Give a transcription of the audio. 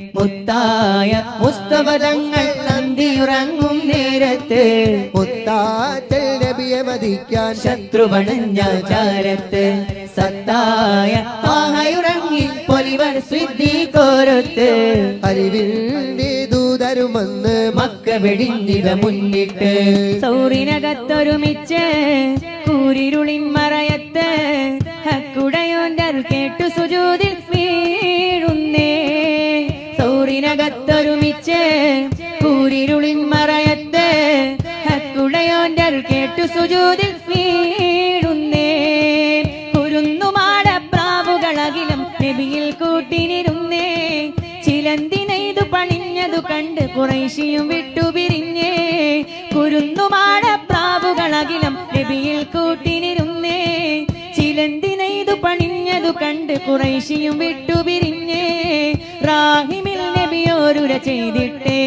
മുത്തായ മുസ്തഫ തങ്ങൾ നന്ദിയുറങ്ങും നേരത്ത് മുത്താറ്റൽ നബിയെ മതിക്കാൻ ശത്രുവണഞ്ഞ ചാരത്ത് സത്തായ ആഹയുറങ്ങി പൊലിവർ സിദ്ദീഖോരത്ത് അറിവിന്റെ ദൂതരുമെന്ന് മക്ക വെടിഞ്ഞിട മുന്നിട്ട് സൗറിനകത്തൊരുമിച്ച് കൂരിരുളിൻ മറയത്ത് ഹക്കുടയോന്റെ കേട്ടു സുജൂദിൽ വീഴുന്നേ സൗറിനകത്തൊരുമിച്ച് കൂരിരുളിൻ മറയത്ത് ഹക്കുടയോന്റെ കേട്ടു സുജൂദിൽ വീഴുന്നേ കുരുന്നുമാടപ്രാവുകളകിലും നബിയിൽ കൂട്ടിനിരുന്നേ ചിലന്തിനെയ്തു പണിഞ്ഞതു കണ്ട് ഖുറൈശിയും വിട്ടുപിരിഞ്ഞേ കുരുന്നുമാടപ്രാവുകളകിലും നബിയിൽ കൂട്ടിനിരുന്നേ ചിലന്തിനെയ്തു പണിഞ്ഞതു കണ്ട് ഖുറൈശിയും വിട്ടുപിരിഞ്ഞേ റാഹിമിൽ നബിയോരുര ചെയ്തിട്ടേ